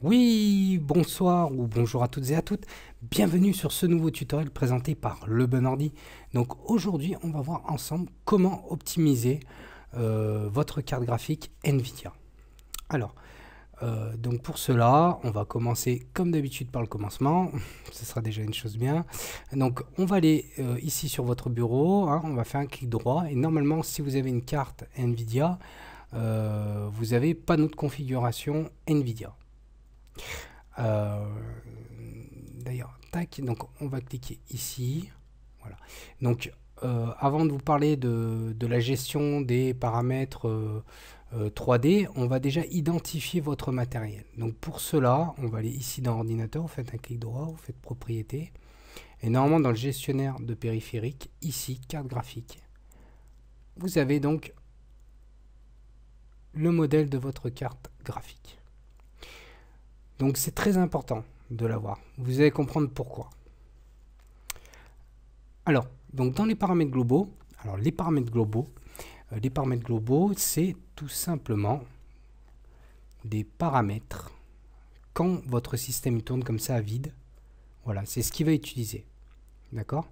Oui, bonsoir ou bonjour à toutes et à toutes. Bienvenue sur ce nouveau tutoriel présenté par Le Bon Ordi. Donc aujourd'hui, on va voir ensemble comment optimiser votre carte graphique NVIDIA. Alors, donc pour cela, on va commencer comme d'habitude par le commencement. Ce sera déjà une chose bien. Donc on va aller ici sur votre bureau, hein, on va faire un clic droit et normalement si vous avez une carte NVIDIA, vous avez panneau de configuration NVIDIA. Euh, D'ailleurs, tac, donc on va cliquer ici. Voilà. Donc, avant de vous parler de la gestion des paramètres 3D, on va déjà identifier votre matériel. Donc, pour cela, on va aller ici dans Ordinateur, vous faites un clic droit, vous faites Propriétés. Et normalement, dans le gestionnaire de périphérique, ici, carte graphique, vous avez donc le modèle de votre carte graphique. Donc c'est très important de l'avoir. Vous allez comprendre pourquoi. Alors, donc dans les paramètres globaux, les paramètres globaux, c'est tout simplement des paramètres quand votre système tourne comme ça à vide. Voilà, c'est ce qu'il va utiliser. D'accord?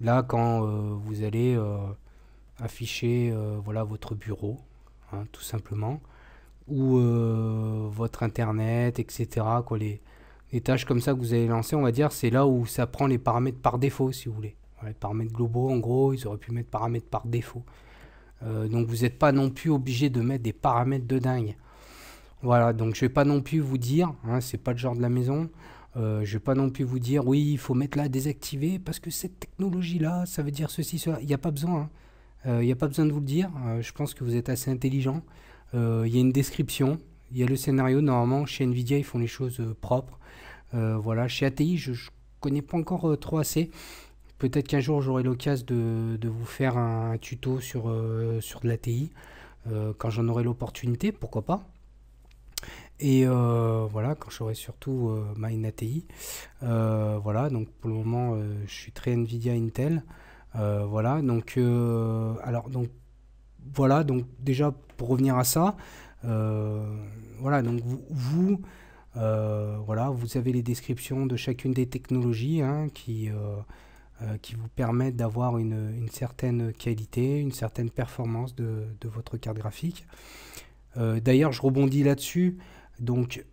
Là, quand vous allez afficher voilà, votre bureau, hein, tout simplement, ou votre internet, etc. Quoi, les tâches comme ça que vous allez lancer, on va dire, c'est là où ça prend les paramètres par défaut, si vous voulez. Voilà, les paramètres globaux, en gros, ils auraient pu mettre paramètres par défaut. Donc vous n'êtes pas non plus obligé de mettre des paramètres de dingue. Voilà, donc je vais pas non plus vous dire, hein, c'est pas le genre de la maison, je vais pas non plus vous dire, oui, il faut mettre là désactiver parce que cette technologie-là, ça veut dire ceci, cela. Il n'y a pas besoin, hein. Il n'y a pas besoin de vous le dire. Je pense que vous êtes assez intelligent. Il y a une description, il y a le scénario. Normalement, chez Nvidia, ils font les choses propres. Voilà, chez ATI, je ne connais pas encore trop assez. Peut-être qu'un jour, j'aurai l'occasion de vous faire un tuto sur de l'ATI. Quand j'en aurai l'opportunité, pourquoi pas. Et voilà, quand j'aurai surtout ma ATI. Voilà, donc pour le moment, je suis très Nvidia Intel. Voilà, donc donc voilà, donc déjà pour revenir à ça, voilà, donc voilà, vous avez les descriptions de chacune des technologies, hein, qui vous permettent d'avoir une certaine qualité, une certaine performance de votre carte graphique. D'ailleurs, je rebondis là-dessus, donc,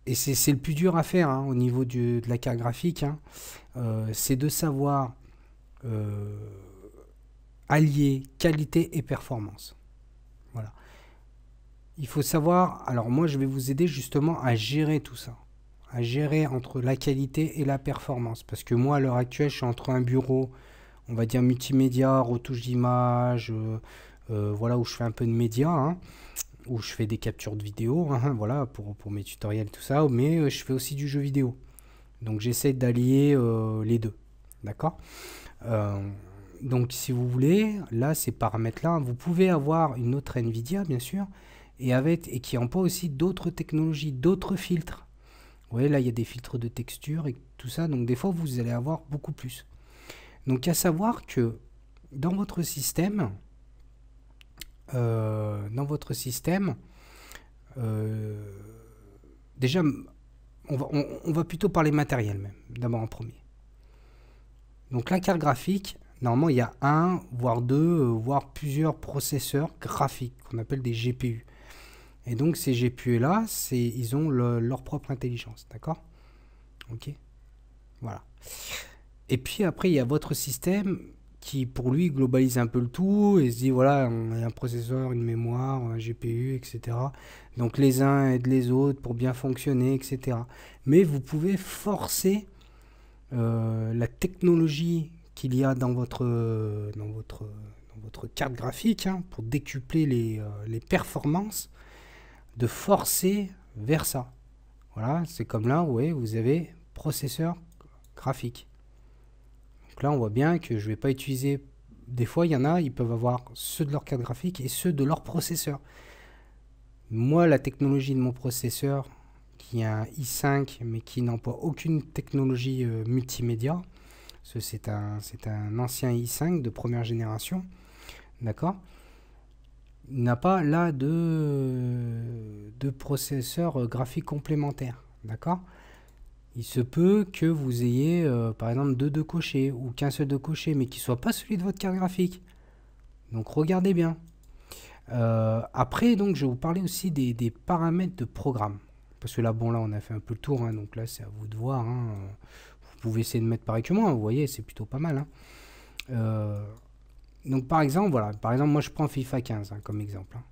et c'est le plus dur à faire, hein, au niveau de la carte graphique, hein, c'est de savoir allier qualité et performance. Voilà. Il faut savoir, alors moi je vais vous aider justement à gérer tout ça, à gérer entre la qualité et la performance, parce que moi à l'heure actuelle je suis entre un bureau, on va dire multimédia, retouche d'image, voilà, où je fais un peu de médias, hein, où je fais des captures de vidéos, hein, voilà, pour mes tutoriels et tout ça, mais je fais aussi du jeu vidéo. Donc j'essaie d'allier les deux, d'accord. Donc si vous voulez, là ces paramètres-là, vous pouvez avoir une autre Nvidia bien sûr, et qui emploie aussi d'autres technologies, d'autres filtres. Vous voyez là il y a des filtres de texture et tout ça, donc des fois vous allez avoir beaucoup plus. Donc à savoir que dans votre système, euh, dans votre système, euh, déjà on va plutôt parler matériel même, d'abord en premier. Donc la carte graphique, normalement il y a un, voire deux, voire plusieurs processeurs graphiques qu'on appelle des GPU. Et donc ces GPU-là, ils ont leur propre intelligence, d'accord? Ok, voilà. Et puis après, il y a votre système qui, pour lui, globalise un peu le tout et se dit, voilà, on a un processeur, une mémoire, un GPU, etc. Donc les uns aident les autres pour bien fonctionner, etc. Mais vous pouvez forcer la technologie qu'il y a dans votre carte graphique, hein, pour décupler les performances, de forcer vers ça. Voilà, c'est comme là, vous voyez, vous avez processeur graphique. Donc là, on voit bien que je ne vais pas utiliser... Des fois, il y en a, ils peuvent avoir ceux de leur carte graphique et ceux de leur processeur. Moi, la technologie de mon processeur, qui est un i5, mais qui n'emploie aucune technologie multimédia, c'est un ancien i5 de première génération, d'accord, n'a pas là de processeurs graphiques complémentaires. D'accord? Il se peut que vous ayez par exemple deux de cocher ou qu'un seul de cocher, mais qui ne soit pas celui de votre carte graphique. Donc regardez bien. Après, donc, je vais vous parler aussi des paramètres de programme. Parce que là, bon, là, on a fait un peu le tour, hein, donc là, c'est à vous de voir. Hein. Vous pouvez essayer de mettre pareil que moi, vous voyez, c'est plutôt pas mal. Hein. Donc, par exemple, voilà, par exemple, moi, je prends FIFA 15 hein, comme exemple. Hein.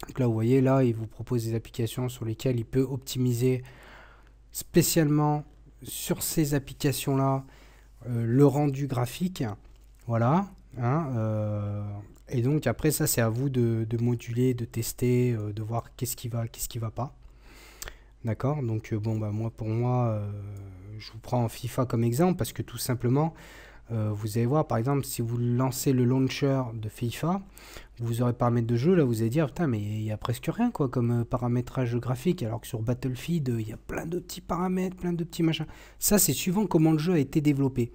Donc là, vous voyez, là, il vous propose des applications sur lesquelles il peut optimiser spécialement sur ces applications-là le rendu graphique. Voilà. Hein, et donc après ça c'est à vous de moduler, de tester, de voir qu'est-ce qui va pas. D'accord. Donc bon bah pour moi je vous prends FIFA comme exemple parce que tout simplement vous allez voir par exemple si vous lancez le launcher de FIFA, vous aurez paramètres de jeu, là vous allez dire putain mais il y a presque rien quoi comme paramétrage graphique, alors que sur Battlefield il y a plein de petits paramètres, plein de petits machins. Ça c'est suivant comment le jeu a été développé.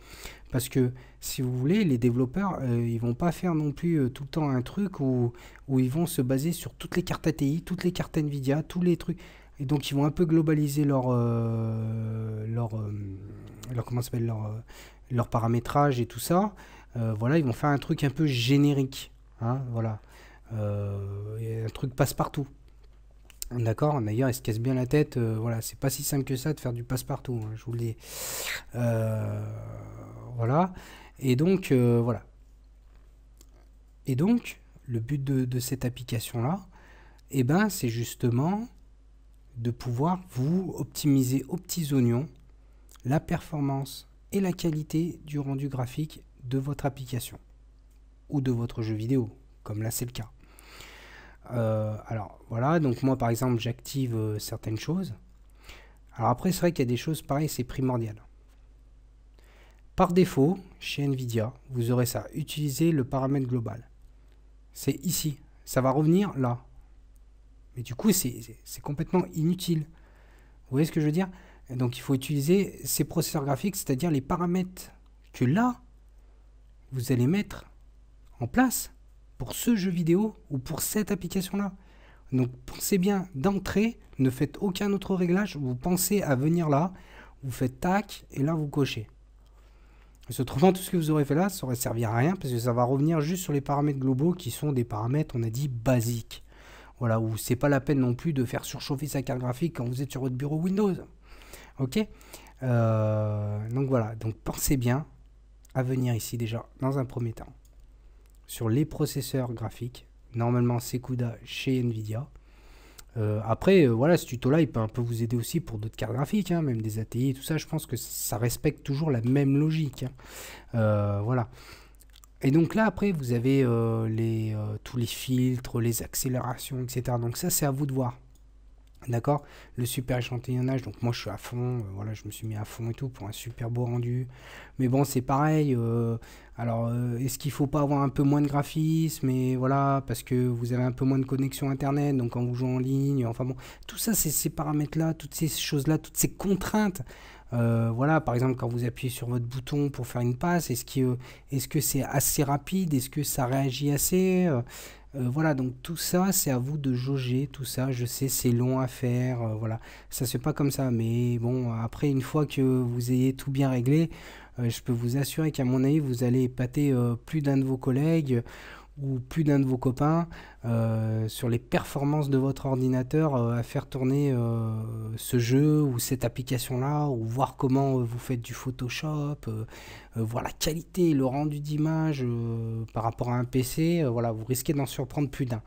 Parce que, si vous voulez, les développeurs, ils vont pas faire non plus tout le temps un truc où ils vont se baser sur toutes les cartes ATI, toutes les cartes Nvidia, tous les trucs. Et donc, ils vont un peu globaliser leur paramétrage et tout ça. Voilà, ils vont faire un truc un peu générique. Hein, voilà. Un truc passe-partout. D'accord. D'ailleurs, ils se cassent bien la tête. Voilà, c'est pas si simple que ça de faire du passe-partout. Hein, je vous le dis. Voilà. Et donc, voilà. Et donc, le but de cette application-là, eh ben, c'est justement de pouvoir vous optimiser aux petits oignons la performance et la qualité du rendu graphique de votre application ou de votre jeu vidéo, comme là c'est le cas. Alors voilà, donc moi par exemple j'active certaines choses. Alors après c'est vrai qu'il y a des choses pareilles, c'est primordial. Par défaut, chez Nvidia, vous aurez ça, utiliser le paramètre global. C'est ici, ça va revenir là. Mais du coup c'est complètement inutile. Vous voyez ce que je veux dire? Donc il faut utiliser ces processeurs graphiques, c'est-à-dire les paramètres que là, vous allez mettre en place pour ce jeu vidéo ou pour cette application-là. Donc pensez bien d'entrée, ne faites aucun autre réglage, vous pensez à venir là, vous faites tac, et là vous cochez. Parce que autrement, tout ce que vous aurez fait là, ça aurait servi à rien, parce que ça va revenir juste sur les paramètres globaux qui sont des paramètres, on a dit, basiques. Voilà, où c'est pas la peine non plus de faire surchauffer sa carte graphique quand vous êtes sur votre bureau Windows. Ok, donc voilà, donc pensez bien à venir ici déjà dans un premier temps sur les processeurs graphiques. Normalement c'est CUDA chez Nvidia. Après voilà, ce tuto là il peut un peu vous aider aussi pour d'autres cartes graphiques, hein, même des ATI et tout ça. Je pense que ça respecte toujours la même logique, hein. Voilà. Et donc là après vous avez tous les filtres, les accélérations, etc. Donc ça c'est à vous de voir. D'accord, le super échantillonnage, donc moi je suis à fond, voilà, je me suis mis à fond et tout pour un super beau rendu. Mais bon, c'est pareil, alors est-ce qu'il faut pas avoir un peu moins de graphisme, et voilà, parce que vous avez un peu moins de connexion internet, donc quand vous jouez en ligne, enfin bon, tout ça, c'est ces paramètres-là, toutes ces choses-là, toutes ces contraintes. Voilà, par exemple, quand vous appuyez sur votre bouton pour faire une passe, est-ce que c'est assez rapide, est-ce que ça réagit assez voilà, donc tout ça, c'est à vous de jauger, tout ça, je sais, c'est long à faire, voilà, ça se fait pas comme ça, mais bon, après, une fois que vous ayez tout bien réglé, je peux vous assurer qu'à mon avis, vous allez épater plus d'un de vos collègues ou plus d'un de vos copains sur les performances de votre ordinateur à faire tourner ce jeu ou cette application-là, ou voir comment vous faites du Photoshop, voir la qualité, le rendu d'image par rapport à un PC, voilà, vous risquez d'en surprendre plus d'un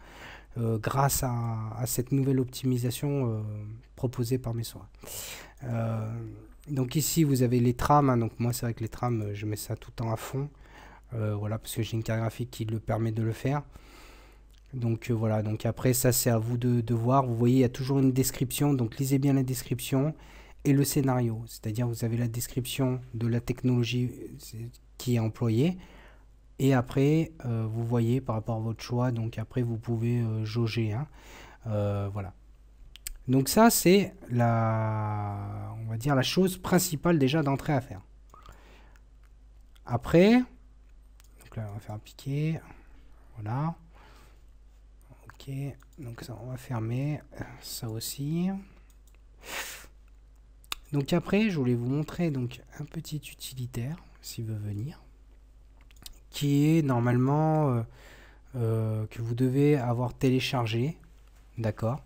grâce à cette nouvelle optimisation proposée par Mesora. Donc ici vous avez les trames, hein, donc moi c'est vrai que les trames je mets ça tout le temps à fond. Voilà, parce que j'ai une carte graphique qui le permet de le faire. Donc voilà, donc après ça c'est à vous de voir. Vous voyez, il y a toujours une description, donc lisez bien la description et le scénario. C'est-à-dire vous avez la description de la technologie qui est employée. Et après, vous voyez par rapport à votre choix, donc après vous pouvez jauger. Hein. Voilà. Donc ça c'est on va dire la chose principale déjà d'entrée à faire. Après... là, on va faire appliquer. Voilà. Ok. Ok, donc ça on va fermer, ça aussi. Donc après, je voulais vous montrer donc un petit utilitaire, s'il veut venir, qui est normalement que vous devez avoir téléchargé, d'accord.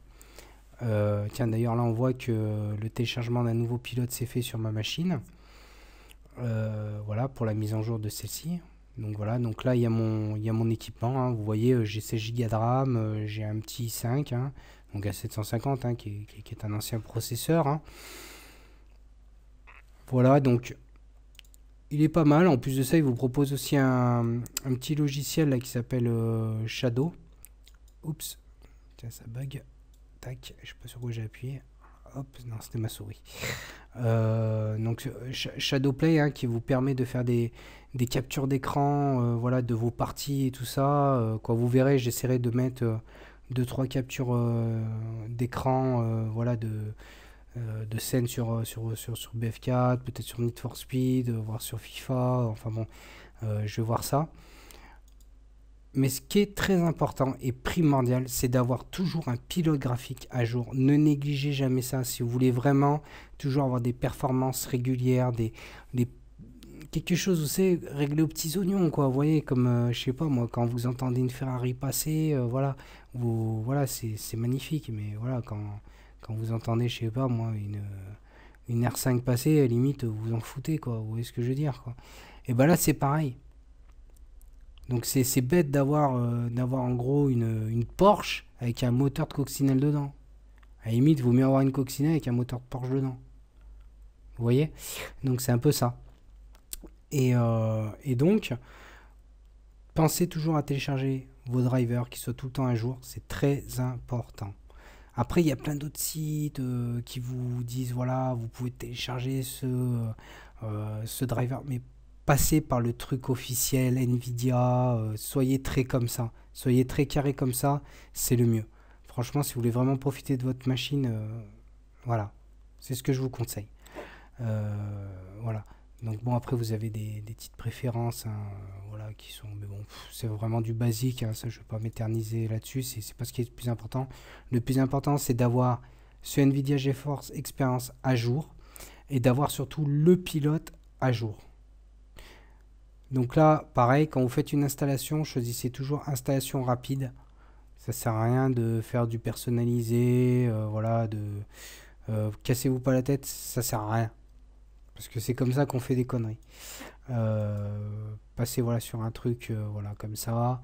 Tiens, d'ailleurs là on voit que le téléchargement d'un nouveau pilote s'est fait sur ma machine. Voilà, pour la mise en jour de celle-ci. Donc voilà, donc là il y a mon équipement, hein. Vous voyez, j'ai 16 Go de RAM, j'ai un petit i5, hein, donc à 750, hein, qui est un ancien processeur, hein. Voilà, donc il est pas mal. En plus de ça, il vous propose aussi un petit logiciel là, qui s'appelle Shadow. Oups, tiens, ça bug. Tac, je sais pas sur quoi j'ai appuyé. Hop, non, c'était ma souris. Donc Shadowplay, hein, qui vous permet de faire des captures d'écran, voilà, de vos parties et tout ça. Quand vous verrez, j'essaierai de mettre 2-3 captures d'écran, voilà, de scènes sur BF4, peut-être sur Need for Speed, voire sur FIFA. Enfin bon, je vais voir ça. Mais ce qui est très important et primordial, c'est d'avoir toujours un pilote graphique à jour. Ne négligez jamais ça. Si vous voulez vraiment toujours avoir des performances régulières, quelque chose, vous savez, réglé aux petits oignons, quoi. Vous voyez, comme, je sais pas, moi, quand vous entendez une Ferrari passer, voilà, voilà, c'est magnifique. Mais voilà, quand vous entendez, je sais pas, moi, une R5 passer, à la limite, vous en foutez, quoi. Vous voyez ce que je veux dire, quoi. Et ben là, c'est pareil. Donc c'est bête d'avoir en gros une Porsche avec un moteur de coccinelle dedans. À la limite, il vaut mieux avoir une coccinelle avec un moteur de Porsche dedans. Vous voyez? Donc c'est un peu ça. Et donc, pensez toujours à télécharger vos drivers qui soient tout le temps à jour. C'est très important. Après, il y a plein d'autres sites qui vous disent, voilà, vous pouvez télécharger ce driver. Mais passez par le truc officiel, Nvidia, soyez très comme ça, soyez très carré comme ça, c'est le mieux. Franchement, si vous voulez vraiment profiter de votre machine, voilà, c'est ce que je vous conseille. Voilà. Donc bon, après vous avez des petites préférences, hein, voilà, qui sont, mais bon, c'est vraiment du basique, hein, ça je ne vais pas m'éterniser là-dessus, c'est pas ce qui est le plus important. Le plus important, c'est d'avoir ce Nvidia GeForce Experience à jour et d'avoir surtout le pilote à jour. Donc là, pareil, quand vous faites une installation, choisissez toujours installation rapide. Ça sert à rien de faire du personnalisé, voilà, cassez-vous pas la tête, ça sert à rien. Parce que c'est comme ça qu'on fait des conneries. Passez voilà, sur un truc voilà, comme ça.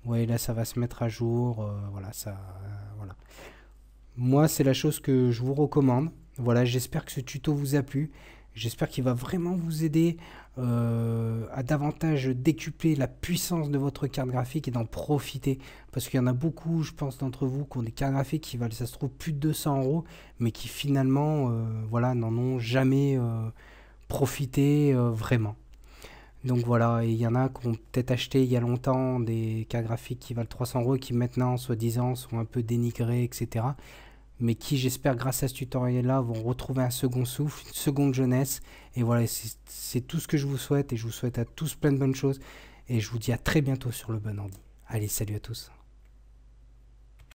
Vous voyez, là, ça va se mettre à jour. Voilà, ça, voilà. Moi, c'est la chose que je vous recommande. Voilà, j'espère que ce tuto vous a plu. J'espère qu'il va vraiment vous aider à davantage décupler la puissance de votre carte graphique et d'en profiter. Parce qu'il y en a beaucoup, je pense, d'entre vous qui ont des cartes graphiques qui valent, ça se trouve, plus de 200 €, mais qui finalement voilà, n'en ont jamais profité vraiment. Donc voilà, et il y en a qui ont peut-être acheté il y a longtemps des cartes graphiques qui valent 300 € qui maintenant, soi-disant, sont un peu dénigrées, etc. Mais qui, j'espère, grâce à ce tutoriel-là, vont retrouver un second souffle, une seconde jeunesse. Et voilà, c'est tout ce que je vous souhaite. Et je vous souhaite à tous plein de bonnes choses. Et je vous dis à très bientôt sur le bon ordi. Allez, salut à tous.